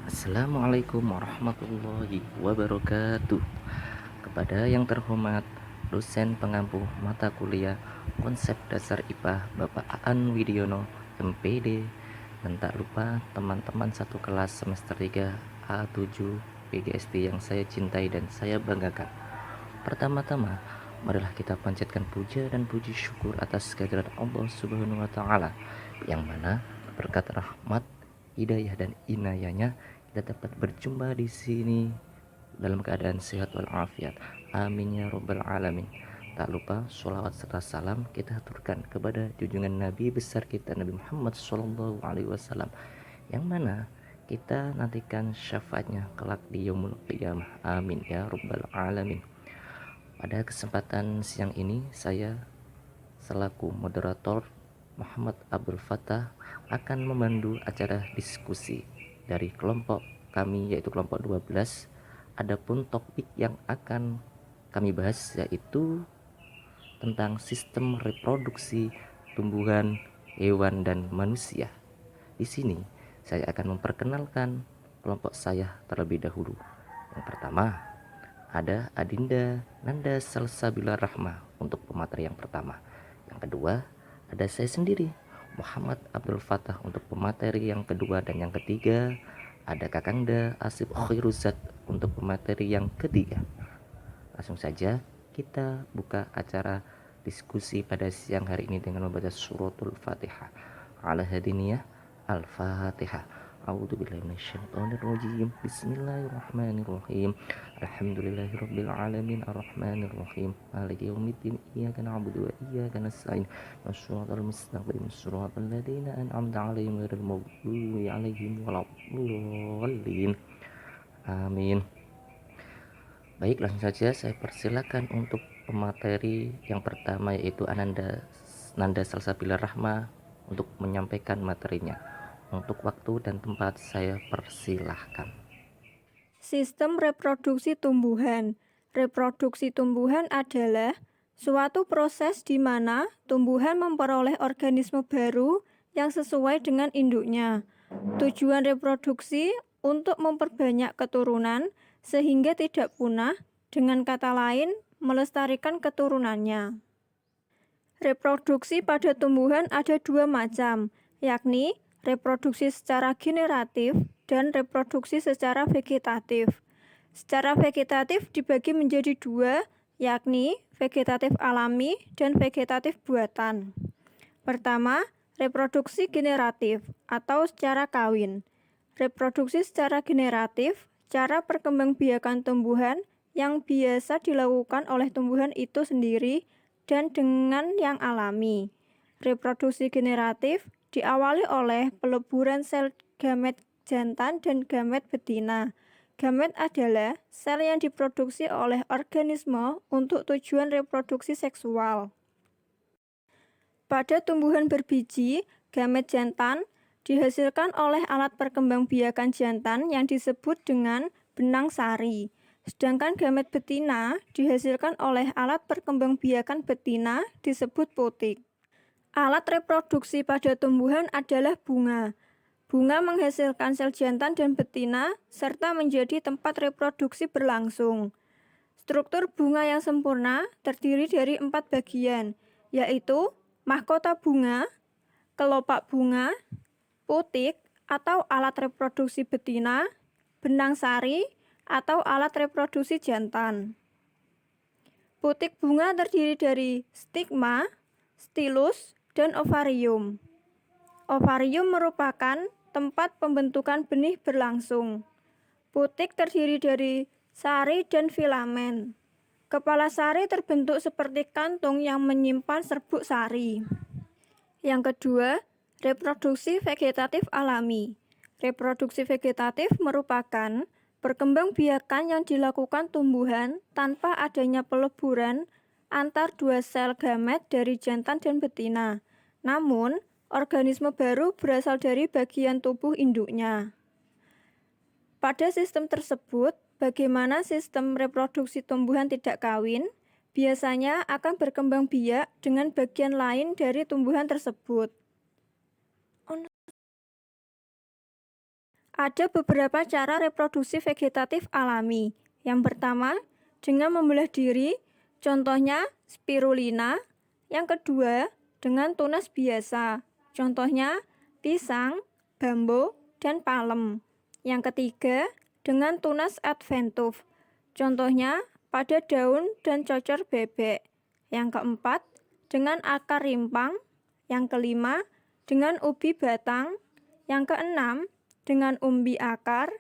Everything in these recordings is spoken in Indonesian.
Assalamualaikum warahmatullahi wabarakatuh. Kepada yang terhormat dosen pengampu mata kuliah konsep dasar IPA Bapak Aan Widiono MPD, dan tak lupa teman-teman satu kelas semester 3 A7 PGSD yang saya cintai dan saya banggakan. Pertama-tama, marilah kita panjatkan puja dan puji syukur atas kehadirat Allah Subhanahu wa taala, yang mana berkat rahmat, hidayah dan inayahnya kita dapat berjumpa di sini dalam keadaan sehat walafiat. Amin ya robbal alamin. Tak lupa sholawat serta salam kita aturkan kepada junjungan Nabi besar kita Nabi Muhammad SAW, yang mana kita nantikan syafaatnya kelak di yaumul qiyamah. Amin ya robbal alamin. Pada kesempatan siang ini, saya selaku moderator Muhammad Abdul Fattah akan memandu acara diskusi dari kelompok kami, yaitu kelompok 12. Adapun topik yang akan kami bahas yaitu tentang sistem reproduksi tumbuhan, hewan, dan manusia. Di sini saya akan memperkenalkan kelompok saya terlebih dahulu. Yang pertama, ada Adinda Nanda Salsabila Rahma untuk pemateri yang pertama. Yang kedua, ada saya sendiri, Muhammad Abdul Fattah, untuk pemateri yang kedua. Dan yang ketiga, ada Kakangda Asif Khiruzat untuk pemateri yang ketiga. Langsung saja kita buka acara diskusi pada siang hari ini dengan membaca suratul Fatihah. Ala hadiniyah Al-Fatihah. A'udzubillahi minasyaitonirrajim. Bismillahirrahmanirrahim. Alhamdulillahirabbil alamin arrahmanirrahim. Maliki yaumiddin. Iyyaka na'budu wa iyyaka nasta'in. Shiratal mustaqim. Shiratal ladzina an'amta 'alaihim ghairil maghdubi 'alaihim waladdallin. Amin. Baik, langsung saja saya persilakan untuk pemateri yang pertama, yaitu Nanda Salsabila Rahma, untuk menyampaikan materinya. Untuk waktu dan tempat saya persilahkan. Sistem reproduksi tumbuhan. Reproduksi tumbuhan adalah suatu proses di mana tumbuhan memperoleh organisme baru yang sesuai dengan induknya. Tujuan reproduksi untuk memperbanyak keturunan sehingga tidak punah, dengan kata lain, melestarikan keturunannya. Reproduksi pada tumbuhan ada dua macam, yakni reproduksi secara generatif dan reproduksi secara vegetatif. Secara vegetatif dibagi menjadi dua, yakni vegetatif alami dan vegetatif buatan. Pertama, reproduksi generatif atau secara kawin. Reproduksi secara generatif, cara perkembangbiakan tumbuhan yang biasa dilakukan oleh tumbuhan itu sendiri dan dengan yang alami. Reproduksi generatif diawali oleh peleburan sel gamet jantan dan gamet betina. Gamet adalah sel yang diproduksi oleh organisme untuk tujuan reproduksi seksual. Pada tumbuhan berbiji, gamet jantan dihasilkan oleh alat perkembangbiakan jantan yang disebut dengan benang sari. Sedangkan gamet betina dihasilkan oleh alat perkembangbiakan betina disebut putik. Alat reproduksi pada tumbuhan adalah bunga. Bunga menghasilkan sel jantan dan betina serta menjadi tempat reproduksi berlangsung. Struktur bunga yang sempurna terdiri dari 4 bagian, yaitu mahkota bunga, kelopak bunga, putik atau alat reproduksi betina, benang sari atau alat reproduksi jantan. Putik bunga terdiri dari stigma, stilus, dan ovarium. Ovarium merupakan tempat pembentukan benih berlangsung. Putik terdiri dari sari dan filamen. Kepala sari terbentuk seperti kantung yang menyimpan serbuk sari. Yang kedua, reproduksi vegetatif alami. Reproduksi vegetatif merupakan perkembangbiakan yang dilakukan tumbuhan tanpa adanya peleburan antar dua sel gamet dari jantan dan betina. Namun, organisme baru berasal dari bagian tubuh induknya. Pada sistem tersebut, bagaimana sistem reproduksi tumbuhan tidak kawin biasanya akan berkembang biak dengan bagian lain dari tumbuhan tersebut. Ada beberapa cara reproduksi vegetatif alami. Yang pertama, dengan membelah diri, contohnya spirulina. Yang kedua, dengan tunas biasa, contohnya pisang, bambu, dan palem. Yang ketiga, dengan tunas adventus, contohnya pada daun dan cocor bebek. Yang keempat, dengan akar rimpang. Yang kelima, dengan ubi batang. Yang keenam, dengan umbi akar.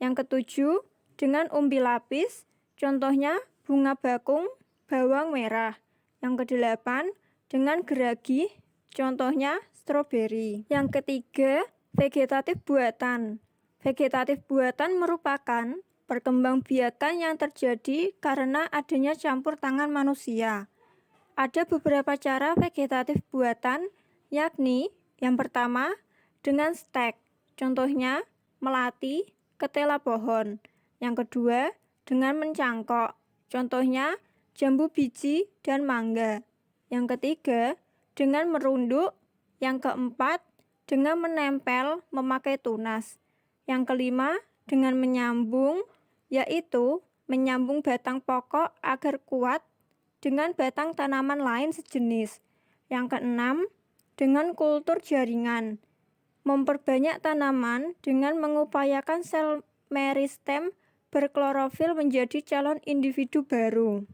Yang ketujuh, dengan umbi lapis, contohnya bunga bakung, bawang merah. Yang kedelapan, dengan geragi, contohnya stroberi. Yang ketiga, vegetatif buatan. Vegetatif buatan merupakan perkembangbiakan yang terjadi karena adanya campur tangan manusia. Ada beberapa cara vegetatif buatan, yakni yang pertama, dengan stek, contohnya melati, ketela pohon. Yang kedua, dengan mencangkok, contohnya jambu biji dan mangga. Yang ketiga, dengan merunduk. Yang keempat, dengan menempel memakai tunas. Yang kelima, dengan menyambung, yaitu menyambung batang pokok agar kuat dengan batang tanaman lain sejenis. Yang keenam, dengan kultur jaringan, memperbanyak tanaman dengan mengupayakan sel meristem berklorofil menjadi calon individu baru.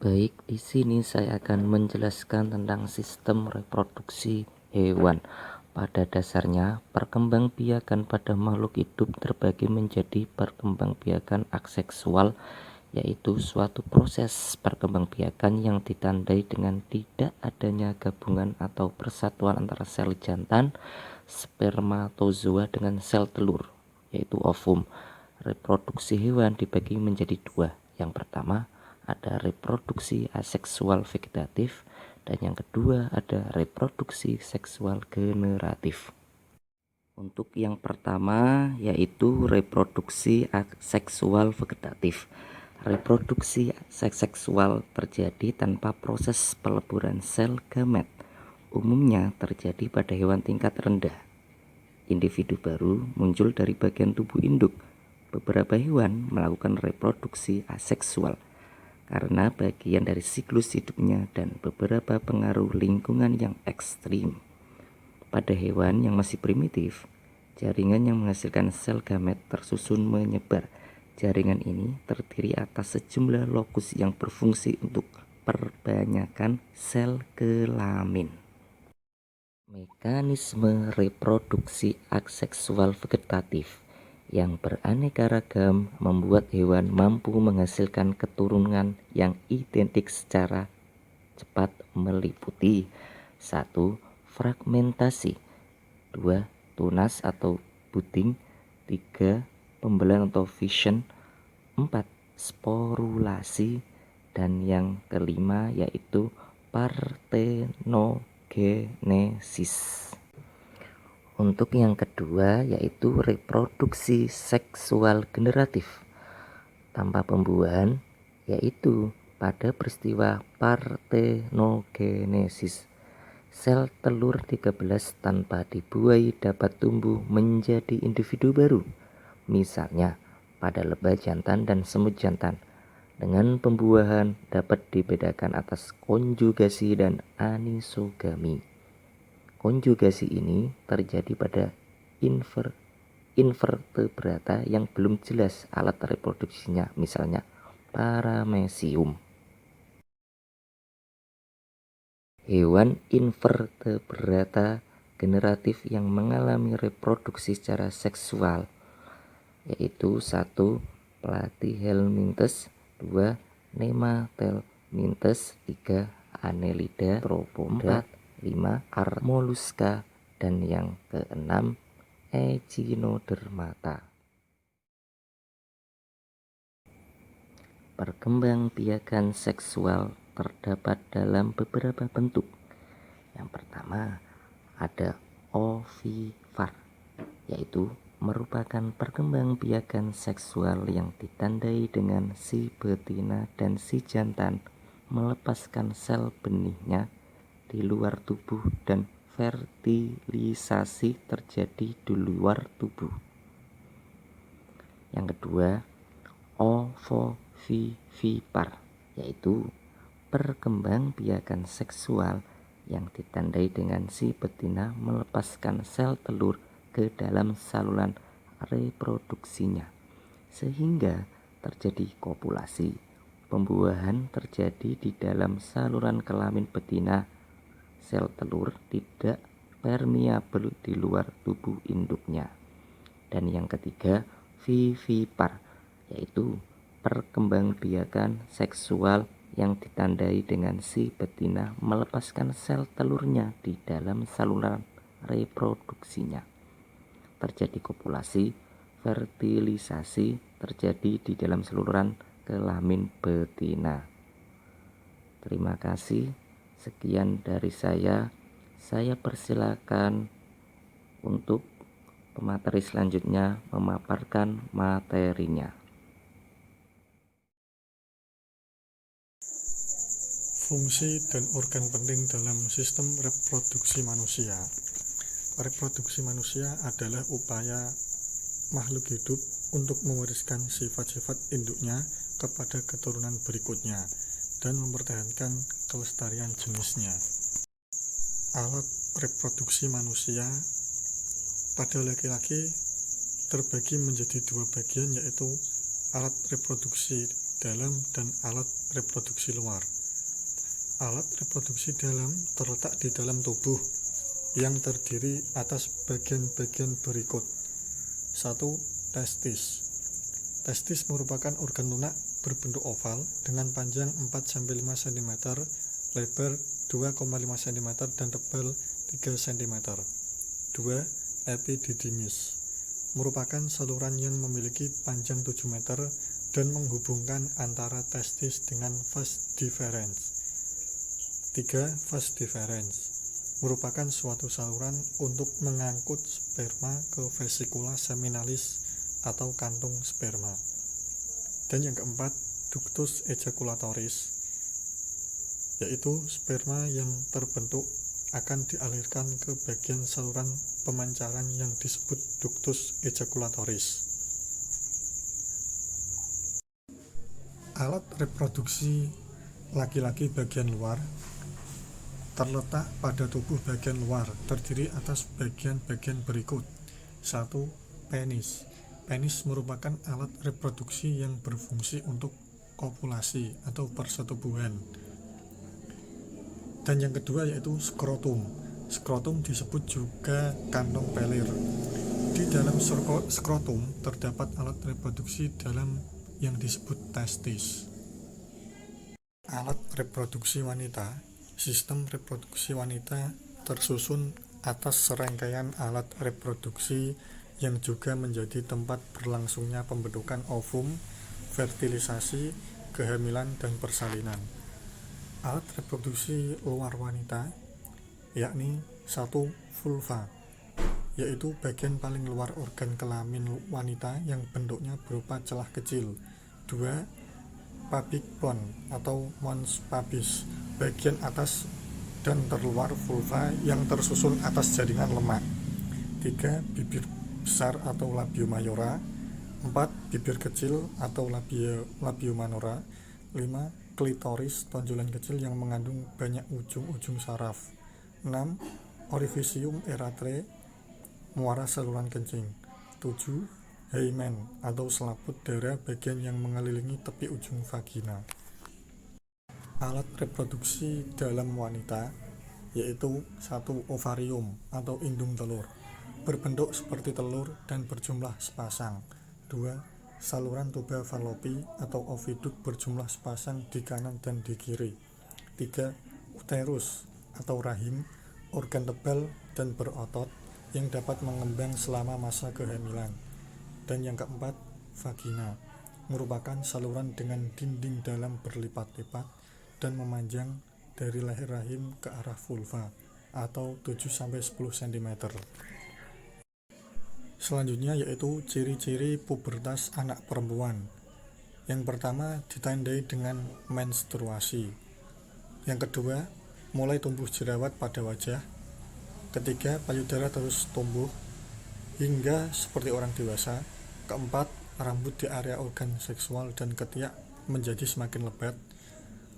Baik, di sini saya akan menjelaskan tentang sistem reproduksi hewan. Pada dasarnya, perkembangbiakan pada makhluk hidup terbagi menjadi perkembangbiakan aseksual, yaitu suatu proses perkembangbiakan yang ditandai dengan tidak adanya gabungan atau persatuan antara sel jantan spermatozoa dengan sel telur, yaitu ovum. Reproduksi hewan dibagi menjadi dua. Yang pertama ada reproduksi aseksual vegetatif, dan yang kedua ada reproduksi seksual generatif. Untuk yang pertama yaitu reproduksi seksual vegetatif. Reproduksi seksual terjadi tanpa proses peleburan sel gamet. Umumnya terjadi pada hewan tingkat rendah. Individu baru muncul dari bagian tubuh induk. Beberapa hewan melakukan reproduksi aseksual karena bagian dari siklus hidupnya dan beberapa pengaruh lingkungan yang ekstrim. Pada hewan yang masih primitif, jaringan yang menghasilkan sel gamet tersusun menyebar. Jaringan ini terdiri atas sejumlah lokus yang berfungsi untuk perbanyakan sel kelamin. Mekanisme reproduksi aseksual vegetatif yang beraneka ragam membuat hewan mampu menghasilkan keturunan yang identik secara cepat meliputi 1. Fragmentasi, 2. Tunas atau budding, 3. Pembelahan atau fission, 4. Sporulasi, dan yang kelima yaitu partenogenesis. Untuk yang kedua yaitu reproduksi seksual generatif tanpa pembuahan, yaitu pada peristiwa partenogenesis. Sel telur 13 tanpa dibuai dapat tumbuh menjadi individu baru, misalnya pada lebah jantan dan semut jantan. Dengan pembuahan dapat dibedakan atas konjugasi dan anisogami. Konjugasi ini terjadi pada invertebrata yang belum jelas alat reproduksinya, misalnya paramecium. Hewan invertebrata generatif yang mengalami reproduksi secara seksual yaitu 1. Platyhelminthes, 2. Nemathelminthes, 3. Annelida, 4, 5. Mollusca, dan yang keenam Echinodermata. Perkembangbiakan seksual terdapat dalam beberapa bentuk. Yang pertama ada ovipar, yaitu merupakan perkembangbiakan seksual yang ditandai dengan si betina dan si jantan melepaskan sel benihnya di luar tubuh dan fertilisasi terjadi di luar tubuh. Yang kedua, ovovivipar, yaitu perkembangbiakan seksual yang ditandai dengan si betina melepaskan sel telur ke dalam saluran reproduksinya sehingga terjadi kopulasi. Pembuahan terjadi di dalam saluran kelamin betina. Sel telur tidak permeabel di luar tubuh induknya. Dan yang ketiga, vivipar, yaitu perkembangbiakan seksual yang ditandai dengan si betina melepaskan sel telurnya di dalam saluran reproduksinya. Terjadi kopulasi, fertilisasi terjadi di dalam saluran kelamin betina. Terima kasih. Sekian dari saya. Saya persilakan untuk pemateri selanjutnya memaparkan materinya. Fungsi dan organ penting dalam sistem reproduksi manusia. Reproduksi manusia adalah upaya makhluk hidup untuk mewariskan sifat-sifat induknya kepada keturunan berikutnya dan mempertahankan kelestarian jenisnya. Alat reproduksi manusia pada laki-laki terbagi menjadi dua bagian, yaitu alat reproduksi dalam dan alat reproduksi luar. Alat reproduksi dalam terletak di dalam tubuh yang terdiri atas bagian-bagian berikut. 1. Testis. Testis merupakan organ lunak berbentuk oval dengan panjang 4-5 cm, lebar 2,5 cm dan tebal 3 cm. 2. Epididymis. Merupakan saluran yang memiliki panjang 7 meter dan menghubungkan antara testis dengan vas deferens. 3. Vas deferens merupakan suatu saluran untuk mengangkut sperma ke vesikula seminalis atau kantung sperma. Dan yang keempat, ductus ejaculatoris, yaitu sperma yang terbentuk akan dialirkan ke bagian saluran pemancaran yang disebut ductus ejaculatoris. Alat reproduksi laki-laki bagian luar terletak pada tubuh bagian luar, terdiri atas bagian-bagian berikut. 1. Penis. Penis merupakan alat reproduksi yang berfungsi untuk kopulasi atau persetubuhan. Dan yang kedua yaitu skrotum. Skrotum disebut juga kantong pelir. Di dalam skrotum terdapat alat reproduksi dalam yang disebut testis. Alat reproduksi wanita. Sistem reproduksi wanita tersusun atas serangkaian alat reproduksi yang juga menjadi tempat berlangsungnya pembentukan ovum, fertilisasi, kehamilan, dan persalinan. Alat reproduksi luar wanita yakni 1. Vulva, yaitu bagian paling luar organ kelamin wanita yang bentuknya berupa celah kecil. 2. Pubic bone atau mons pubis, bagian atas dan terluar vulva yang tersusun atas jaringan lemak. 3. Bibir besar atau labio mayora. 4. Bibir kecil atau labio minora. 5. Klitoris, tonjolan kecil yang mengandung banyak ujung-ujung saraf. 6. Orifisium erathe, muara saluran kencing. 7. Hymen atau selaput darah, bagian yang mengelilingi tepi ujung vagina. Alat reproduksi dalam wanita yaitu 1. Ovarium atau indung telur, berbentuk seperti telur dan berjumlah sepasang. 2. Saluran tuba fallopi atau oviduk berjumlah sepasang di kanan dan di kiri. 3. Uterus atau rahim, organ tebal dan berotot yang dapat mengembang selama masa kehamilan. Dan yang keempat, vagina, merupakan saluran dengan dinding dalam berlipat-lipat dan memanjang dari leher rahim ke arah vulva atau 7-10 cm. Selanjutnya yaitu ciri-ciri pubertas anak perempuan. Yang pertama ditandai dengan menstruasi. Yang kedua, mulai tumbuh jerawat pada wajah. Ketiga, payudara terus tumbuh hingga seperti orang dewasa. Keempat, rambut di area organ seksual dan ketiak menjadi semakin lebat.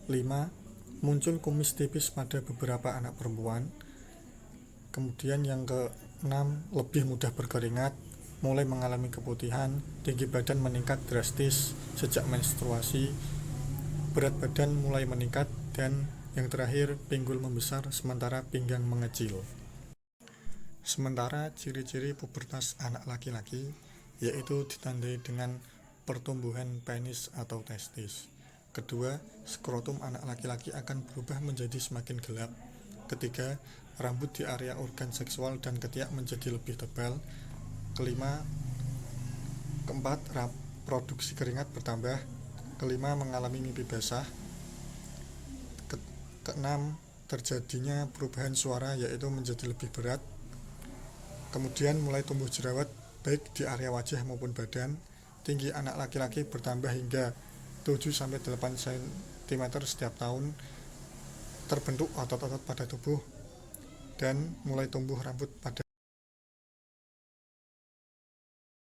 5. Muncul kumis tipis pada beberapa anak perempuan. Kemudian yang ke-6, lebih mudah berkeringat, mulai mengalami keputihan, tinggi badan meningkat drastis sejak menstruasi, berat badan mulai meningkat, dan yang terakhir, pinggul membesar sementara pinggang mengecil. Sementara ciri-ciri pubertas anak laki-laki yaitu ditandai dengan pertumbuhan penis atau testis. Kedua, skrotum anak laki-laki akan berubah menjadi semakin gelap. Ketiga, rambut di area organ seksual dan ketiak menjadi lebih tebal. Keempat, produksi keringat bertambah. Kelima, mengalami mimpi basah. Keenam, terjadinya perubahan suara yaitu menjadi lebih berat. Kemudian mulai tumbuh jerawat baik di area wajah maupun badan. Tinggi anak laki-laki bertambah hingga 7-8 cm setiap tahun. Terbentuk otot-otot pada tubuh dan mulai tumbuh rambut pada